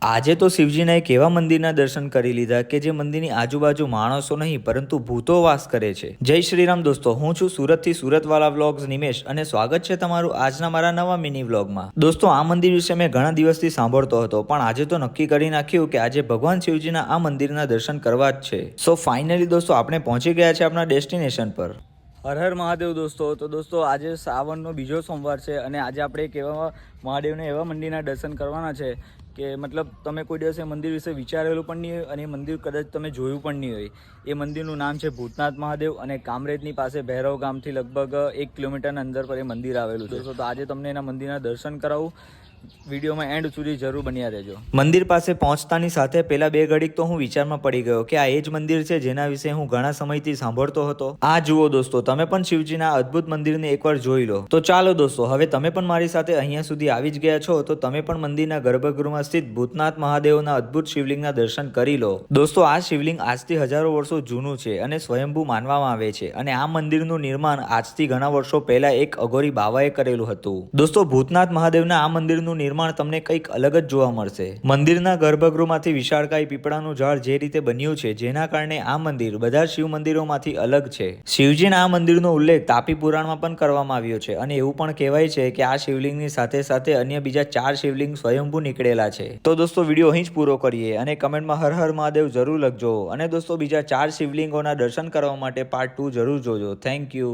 આજે તો શિવજીના એક એવા મંદિરના દર્શન કરી લીધા કે જે મંદિરની આજુબાજુ માણસો નહીં પરંતુ ભૂતો વાસ કરે છે. જય શ્રીરામ દોસ્તો, હું છું સુરતથી સુરતવાલા વ્લોગ્સ નિમેશ અને સ્વાગત છે તમારું આજના મારા નવા મિની વ્લોગમાં. દોસ્તો, આ મંદિર વિશે મેં ઘણા દિવસથી સાંભળતો હતો પણ આજે તો નક્કી કરી નાખ્યું કે આજે ભગવાન શિવજીના આ મંદિરના દર્શન કરવા જ છે. સો ફાઇનલી દોસ્તો આપણે પહોંચી ગયા છે આપણા ડેસ્ટિનેશન પર. હર હર મહાદેવ દોસ્તો. તો દોસ્તો આજે શ્રાવણનો બીજો સોમવાર છે અને આજે આપણે એક એવા મહાદેવને એવા મંદિરના દર્શન કરવાના છે કે મતલબ તમે કોઈ દિવસે મંદિર વિશે વિચારેલું પણ નહીં હોય અને એ મંદિર કદાચ તમે જોયું પણ નહીં હોય. એ મંદિરનું નામ છે ભૂતનાથ મહાદેવ અને કામરેજની પાસે ભૈરવ ગામથી લગભગ 1 કિલોમીટરના અંદર પર એ મંદિર આવેલું છે. તો આજે તમને એના મંદિરના દર્શન કરાવું. વિડીયોમાં એન્ડ સુધી જરૂર બન્યા રહેજો. મંદિર પાસે પહોંચતાની સાથે પહેલા 2 ઘડીક તો હું વિચારમાં પડી ગયો કે આ એ જ મંદિર છે જેના વિશે હું ઘણા સમયથી સાંભળતો હતો. આ જુઓ દોસ્તો, તમે પણ શિવજીના અદ્ભુત મંદિરને એકવાર જોઈ લો. તો ચાલો દોસ્તો, હવે તમે પણ મારી સાથે અહીંયા સુધી આવી જ ગયા છો તો તમે પણ મંદિરના ગર્ભગૃહમાં સ્થિત ભૂતનાથ મહાદેવના અદ્ભુત શિવલિંગના દર્શન કરી લો. દોસ્તો, આ શિવલિંગ આજથી હજારો વર્ષો જૂનું છે અને સ્વયંભૂ માનવામાં આવે છે અને આ મંદિરનું નિર્માણ આજથી ઘણા વર્ષો પહેલા એક અઘોરી બાવાએ કરેલું હતું. દોસ્તો, ભૂતનાથ મહાદેવના આ મંદિરનું નિર્માણ તમને કંઈક અલગ જ જોવા મળશે. મંદિરના ગર્ભગૃહમાંથી વિશાળકાય પીપળાનું ઝાડ જે રીતે બન્યું છે જેના કારણે આ મંદિર બધા શિવ મંદિરોમાંથી અલગ છે. શિવજીના આ મંદિરનો ઉલ્લેખ તાપી પુરાણમાં પણ કરવામાં આવ્યો છે અને એવું પણ કહેવાય છે કે આ શિવલિંગની સાથે સાથે અન્ય બીજા 4 શિવલિંગ સ્વયંભૂ નીકળેલા છે. તો દોસ્તો, વિડીયો અહીં જ પૂરો કરીએ અને કમેન્ટમાં હર હર મહાદેવ જરૂર લખજો અને દોસ્તો બીજા 4 શિવલિંગોના દર્શન કરવા માટે પાર્ટ 2 જરૂર જોજો. Thank you.